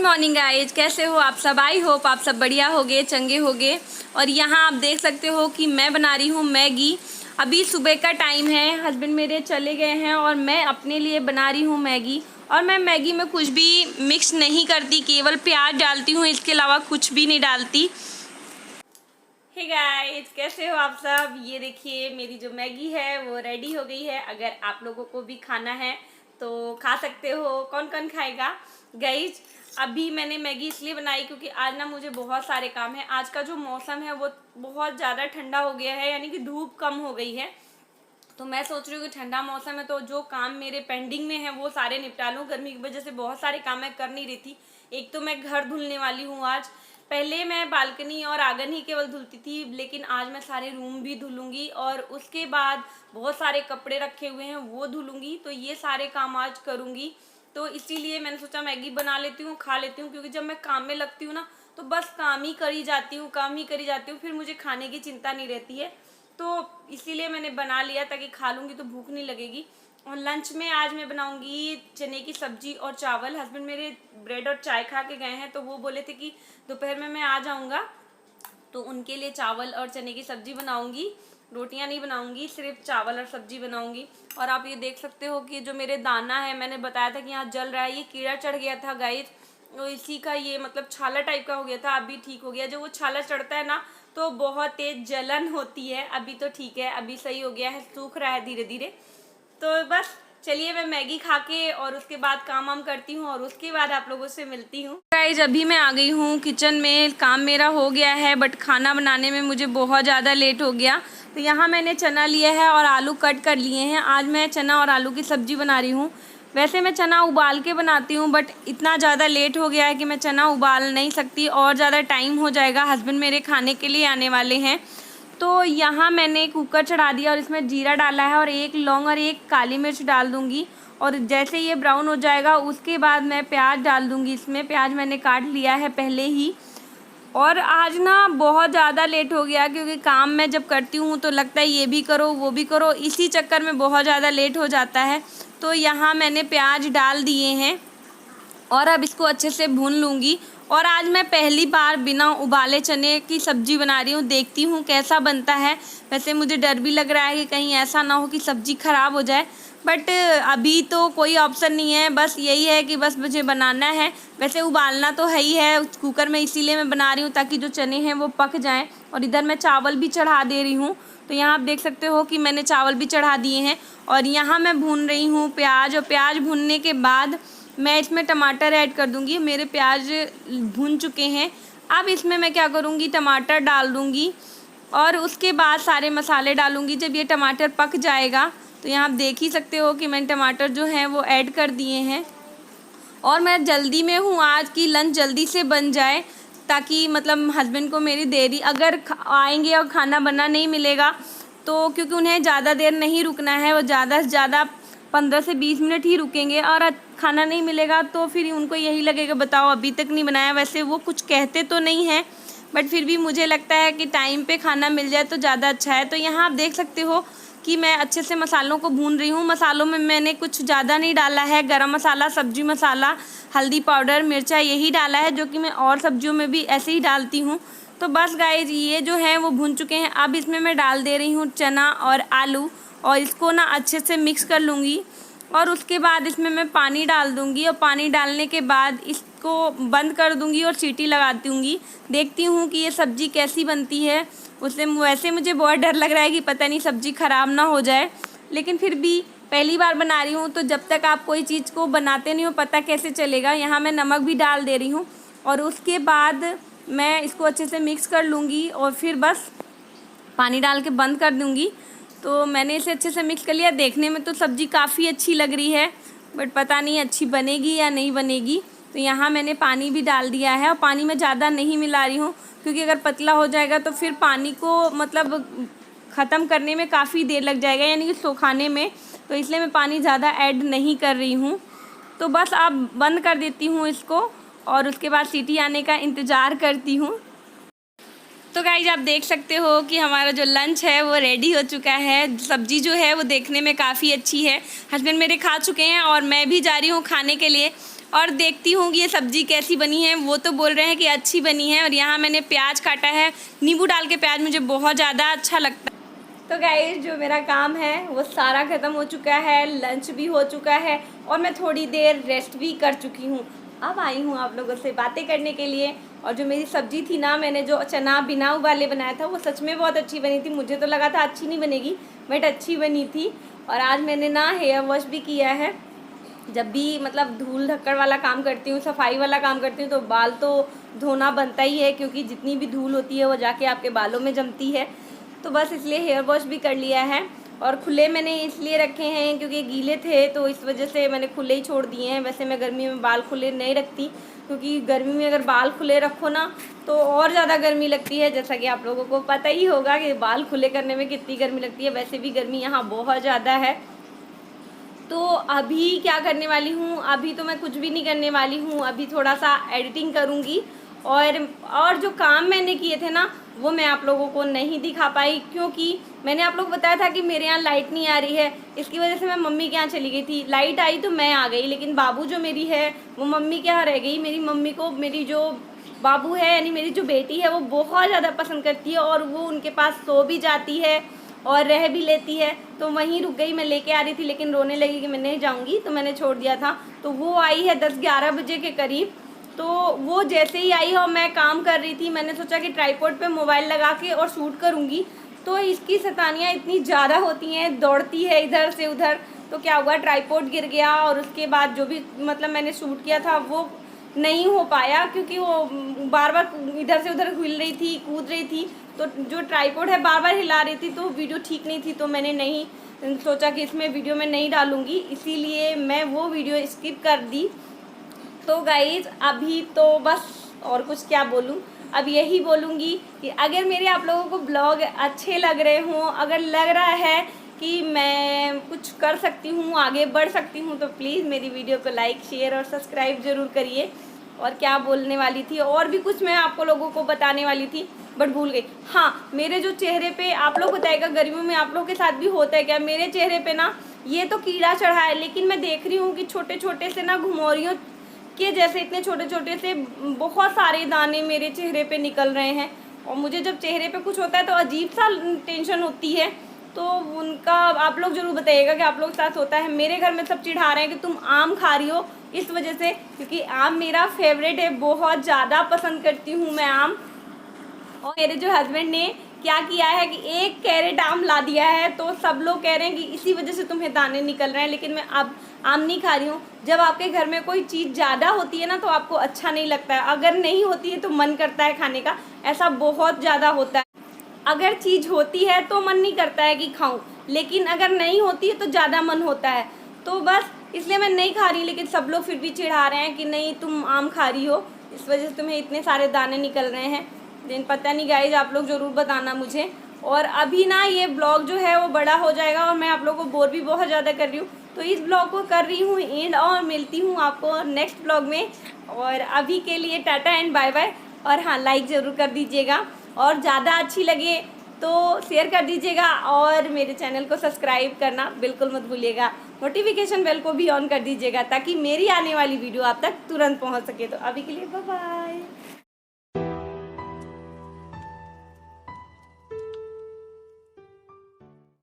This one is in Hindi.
मॉर्निंग गाइज, कैसे हो आप सब। आई होप आप सब बढ़िया होगे, चंगे होगे। और यहाँ आप देख सकते हो कि मैं बना रही हूँ मैगी। अभी सुबह का टाइम है, हस्बैंड मेरे चले गए हैं और मैं अपने लिए बना रही हूँ मैगी। और मैं मैगी में कुछ भी मिक्स नहीं करती, केवल प्याज डालती हूँ, इसके अलावा कुछ भी नहीं डालती। हे गाइस, कैसे हो आप सब। ये देखिए मेरी जो मैगी है वो रेडी हो गई है। अगर आप लोगों को भी खाना है तो खा सकते हो। कौन कौन खाएगा गाइस। अभी मैंने मैगी इसलिए बनाई क्योंकि आज ना मुझे बहुत सारे काम है। आज का जो मौसम है वो बहुत ज़्यादा ठंडा हो गया है, यानी कि धूप कम हो गई है। तो मैं सोच रही हूँ कि ठंडा मौसम है तो जो काम मेरे पेंडिंग में है वो सारे निपटा लूँ। गर्मी की वजह से बहुत सारे काम मैं कर नहीं रही थी। एक तो मैं घर धुलने वाली हूँ आज। पहले मैं बालकनी और आंगन ही केवल धुलती थी, लेकिन आज मैं सारे रूम भी धुलूंगी और उसके बाद बहुत सारे कपड़े रखे हुए हैं वो धुलूंगी। तो ये सारे काम आज करूँगी। तो इसीलिए मैंने सोचा मैगी बना लेती हूँ, खा लेती हूँ, क्योंकि जब मैं काम में लगती हूँ ना तो बस काम ही करी जाती हूँ, काम ही करी जाती हूँ, फिर मुझे खाने की चिंता नहीं रहती है। तो इसीलिए मैंने बना लिया ताकि खा लूँगी तो भूख नहीं लगेगी। और लंच में आज मैं बनाऊँगी चने की सब्जी और चावल। हस्बैंड मेरे ब्रेड और चाय खा के गए हैं, तो वो बोले थे कि दोपहर में मैं आ जाऊँगा, तो उनके लिए चावल और चने की सब्जी बनाऊँगी। रोटियां नहीं बनाऊंगी, सिर्फ चावल और सब्जी बनाऊंगी। और आप ये देख सकते हो कि जो मेरे दाना है, मैंने बताया था कि यहाँ जल रहा है, ये कीड़ा चढ़ गया था गाइस। तो इसी का ये मतलब छाला टाइप का हो गया था, अभी ठीक हो गया। जो वो छाला चढ़ता है ना तो बहुत तेज जलन होती है। अभी तो ठीक है, अभी सही हो गया है, सूख रहा है धीरे धीरे। तो बस चलिए मैं मैगी खा के और उसके बाद काम वाम करती हूँ और उसके बाद आप लोगों से मिलती हूँ। गाइस अभी मैं आ गई हूँ किचन में। काम मेरा हो गया है बट खाना बनाने में मुझे बहुत ज़्यादा लेट हो गया। तो यहाँ मैंने चना लिया है और आलू कट कर लिए हैं। आज मैं चना और आलू की सब्ज़ी बना रही हूँ। वैसे मैं चना उबाल के बनाती हूँ बट इतना ज़्यादा लेट हो गया है कि मैं चना उबाल नहीं सकती और ज़्यादा टाइम हो जाएगा। हस्बैंड मेरे खाने के लिए आने वाले हैं। तो यहाँ मैंने कुकर चढ़ा दिया और इसमें जीरा डाला है और एक लौंग और एक काली मिर्च डाल दूँगी। और जैसे ये ब्राउन हो जाएगा उसके बाद मैं प्याज डाल दूँगी। इसमें प्याज मैंने काट लिया है पहले ही। और आज ना बहुत ज़्यादा लेट हो गया क्योंकि काम मैं जब करती हूँ तो लगता है ये भी करो वो भी करो, इसी चक्कर में बहुत ज़्यादा लेट हो जाता है। तो यहाँ मैंने प्याज डाल दिए हैं और अब इसको अच्छे से भून लूँगी। और आज मैं पहली बार बिना उबाले चने की सब्ज़ी बना रही हूँ, देखती हूँ कैसा बनता है। वैसे मुझे डर भी लग रहा है कि कहीं ऐसा ना हो कि सब्ज़ी ख़राब हो जाए, बट अभी तो कोई ऑप्शन नहीं है, बस यही है कि बस मुझे बनाना है। वैसे उबालना तो है ही है कुकर में, इसीलिए मैं बना रही हूँ ताकि जो चने हैं वो पक जाएँ। और इधर मैं चावल भी चढ़ा दे रही हूँ। तो यहाँ आप देख सकते हो कि मैंने चावल भी चढ़ा दिए हैं और यहाँ मैं भून रही हूँ प्याज। और प्याज भूनने के बाद मैं इसमें टमाटर ऐड कर दूँगी। मेरे प्याज भून चुके हैं। अब इसमें मैं क्या करूँगी, टमाटर डाल दूँगी और उसके बाद सारे मसाले डालूँगी। जब ये टमाटर पक जाएगा तो यहाँ आप देख ही सकते हो कि मैंने टमाटर जो हैं वो ऐड कर दिए हैं। और मैं जल्दी में हूँ आज की लंच जल्दी से बन जाए, ताकि मतलब हस्बैंड को मेरी देरी अगर आएंगे और खाना बना नहीं मिलेगा तो, क्योंकि उन्हें ज़्यादा देर नहीं रुकना है, वो ज़्यादा से ज़्यादा 15 से 20 मिनट ही रुकेंगे। और खाना नहीं मिलेगा तो फिर उनको यही लगेगा बताओ अभी तक नहीं बनाया। वैसे वो कुछ कहते तो नहीं हैं बट फिर भी मुझे लगता है कि टाइम पे खाना मिल जाए तो ज़्यादा अच्छा है। तो यहाँ आप देख सकते हो कि मैं अच्छे से मसालों को भून रही हूँ। मसालों में मैंने कुछ ज़्यादा नहीं डाला है, गरम मसाला, सब्जी मसाला, हल्दी पाउडर, मिर्चा यही डाला है, जो कि मैं और सब्जियों में भी ऐसे ही डालती हूँ। तो बस गाइस ये जो है वो भून चुके हैं। अब इसमें मैं डाल दे रही हूँ चना और आलू और इसको ना अच्छे से मिक्स कर लूँगी। और उसके बाद इसमें मैं पानी डाल दूँगी और पानी डालने के बाद इसको बंद कर दूँगी और सीटी लगा दूँगी। देखती हूँ कि ये सब्ज़ी कैसी बनती है। उससे वैसे मुझे बहुत डर लग रहा है कि पता नहीं सब्ज़ी ख़राब ना हो जाए, लेकिन फिर भी पहली बार बना रही हूँ तो जब तक आप कोई चीज़ को बनाते नहीं हो पता कैसे चलेगा। यहाँ मैं नमक भी डाल दे रही हूँ और उसके बाद मैं इसको अच्छे से मिक्स कर लूँगी और फिर बस पानी डाल के बंद कर दूँगी। तो मैंने इसे अच्छे से मिक्स कर लिया। देखने में तो सब्ज़ी काफ़ी अच्छी लग रही है बट पता नहीं अच्छी बनेगी या नहीं बनेगी। तो यहाँ मैंने पानी भी डाल दिया है और पानी में ज़्यादा नहीं मिला रही हूँ, क्योंकि अगर पतला हो जाएगा तो फिर पानी को मतलब ख़त्म करने में काफ़ी देर लग जाएगा, यानी कि सुखाने में। तो इसलिए मैं पानी ज़्यादा ऐड नहीं कर रही हूँ। तो बस अब बंद कर देती हूँ इसको और उसके बाद सीटी आने का इंतज़ार करती हूँ। तो गाइज आप देख सकते हो कि हमारा जो लंच है वो रेडी हो चुका है। सब्ज़ी जो है वो देखने में काफ़ी अच्छी है। हस्बैंड मेरे खा चुके हैं और मैं भी जा रही हूँ खाने के लिए। और देखती हूँ कि ये सब्ज़ी कैसी बनी है। वो तो बोल रहे हैं कि अच्छी बनी है। और यहाँ मैंने प्याज काटा है, नींबू डाल के प्याज मुझे बहुत ज़्यादा अच्छा लगता है। तो गाइस जो मेरा काम है वो सारा ख़त्म हो चुका है, लंच भी हो चुका है और मैं थोड़ी देर रेस्ट भी कर चुकी हूँ। अब आई हूँ आप लोगों से बातें करने के लिए। और जो मेरी सब्ज़ी थी ना, मैंने जो चना बिना उबाले बनाया था वो सच में बहुत अच्छी बनी थी। मुझे तो लगा था अच्छी नहीं बनेगी, बट अच्छी बनी थी। और आज मैंने ना हेयर वॉश भी किया है। जब भी मतलब धूल धक्कड़ वाला काम करती हूँ, सफाई वाला काम करती हूँ, तो बाल तो धोना बनता ही है, क्योंकि जितनी भी धूल होती है वो जाके आपके बालों में जमती है। तो बस इसलिए हेयर वॉश भी कर लिया है। और खुले मैंने इसलिए रखे हैं क्योंकि गीले थे, तो इस वजह से मैंने खुले ही छोड़ दिए हैं। वैसे मैं गर्मी में बाल खुले नहीं रखती, क्योंकि गर्मी में अगर बाल खुले रखो ना तो और ज़्यादा गर्मी लगती है। जैसा कि आप लोगों को पता ही होगा कि बाल खुले करने में कितनी गर्मी लगती है। वैसे भी गर्मी यहाँ बहुत ज़्यादा है। तो अभी क्या करने वाली हूँ, अभी तो मैं कुछ भी नहीं करने वाली हूँ। अभी थोड़ा सा एडिटिंग करूँगी। और जो काम मैंने किए थे ना वो मैं आप लोगों को नहीं दिखा पाई, क्योंकि मैंने आप लोग बताया था कि मेरे यहाँ लाइट नहीं आ रही है। इसकी वजह से मैं मम्मी के यहाँ चली गई थी। लाइट आई तो मैं आ गई, लेकिन बाबू जो मेरी है वो मम्मी के यहाँ रह गई। मेरी मम्मी को मेरी जो बाबू है यानी मेरी जो बेटी है वो बहुत ज़्यादा पसंद करती है, और वो उनके पास सो भी जाती है और रह भी लेती है। तो वहीं रुक गई। मैं लेके आ रही थी लेकिन रोने लगी कि मैं नहीं जाऊँगी, तो मैंने छोड़ दिया था। तो वो आई है 10-11 बजे के करीब। तो वो जैसे ही आई और मैं काम कर रही थी, मैंने सोचा कि ट्राइपॉड पे मोबाइल लगा के और शूट करूँगी। तो इसकी शैतानियाँ इतनी ज़्यादा होती हैं, दौड़ती है इधर से उधर। तो क्या हुआ, ट्राइपॉड गिर गया और उसके बाद जो भी मतलब मैंने शूट किया था वो नहीं हो पाया, क्योंकि वो बार बार इधर से उधर हिल रही थी, कूद रही थी। तो जो ट्राइपॉड है बार बार हिला रही थी, तो वीडियो ठीक नहीं थी। तो मैंने नहीं सोचा कि इसमें वीडियो में नहीं डालूँगी, इसीलिए मैं वो वीडियो स्किप कर दी। तो गाइज अभी तो बस और कुछ क्या बोलूँ, अब यही बोलूँगी कि अगर मेरे आप लोगों को ब्लॉग अच्छे लग रहे हों, अगर लग रहा है कि मैं कुछ कर सकती हूँ, आगे बढ़ सकती हूँ, तो प्लीज़ मेरी वीडियो को लाइक शेयर और सब्सक्राइब ज़रूर करिए। और क्या बोलने वाली थी, और भी कुछ मैं आपको लोगों को बताने वाली थी बट भूल गई। हाँ, मेरे जो चेहरे पे, आप लोग बताएगा गर्मियों में आप लोगों के साथ भी होता है क्या, मेरे चेहरे पे ना ये तो कीड़ा चढ़ा है, लेकिन मैं देख रही हूँ कि छोटे छोटे से ना घुमौरियों के जैसे इतने छोटे छोटे से बहुत सारे दाने मेरे चेहरे पे निकल रहे हैं। और मुझे जब चेहरे पे कुछ होता है तो अजीब सा टेंशन होती है। तो उनका आप लोग ज़रूर बताइएगा कि आप लोग के साथ होता है। मेरे घर में सब चिढ़ा रहे हैं कि तुम आम खा रही हो, इस वजह से, क्योंकि आम मेरा फेवरेट है, बहुत ज़्यादा पसंद करती हूँ मैं आम। और मेरे जो हस्बैंड ने क्या किया है कि 1 कैरेट आम ला दिया है, तो सब लोग कह रहे हैं कि इसी वजह से तुम्हें दाने निकल रहे हैं। लेकिन मैं अब आम नहीं खा रही हूँ। जब आपके घर में कोई चीज़ ज़्यादा होती है ना तो आपको अच्छा नहीं लगता है, अगर नहीं होती है तो मन करता है खाने का। ऐसा बहुत ज़्यादा होता है, अगर चीज़ होती है तो मन नहीं करता है कि खाऊं, लेकिन अगर नहीं होती है तो ज़्यादा मन होता है। तो बस इसलिए मैं नहीं खा रही, लेकिन सब लोग फिर भी चिढ़ा रहे हैं कि नहीं तुम आम खा रही हो, इस वजह से तुम्हें इतने सारे दाने निकल रहे हैं। लेकिन पता नहीं गाइज, आप लोग ज़रूर बताना मुझे। और अभी ना ये ब्लॉग जो है वो बड़ा हो जाएगा और मैं आप लोगों को बोर भी बहुत ज़्यादा कर रही हूँ, तो इस ब्लॉग को कर रही हूँ एंड, और मिलती हूँ आपको नेक्स्ट ब्लॉग में। और अभी के लिए टाटा एंड बाय बाय। और हाँ, लाइक ज़रूर कर दीजिएगा, और ज़्यादा अच्छी लगे तो शेयर कर दीजिएगा, और मेरे चैनल को सब्सक्राइब करना बिल्कुल मत भूलिएगा। नोटिफिकेशन बेल को भी ऑन कर दीजिएगा ताकि मेरी आने वाली वीडियो आप तक तुरंत पहुंच सके। तो अभी के लिए बाय बाय।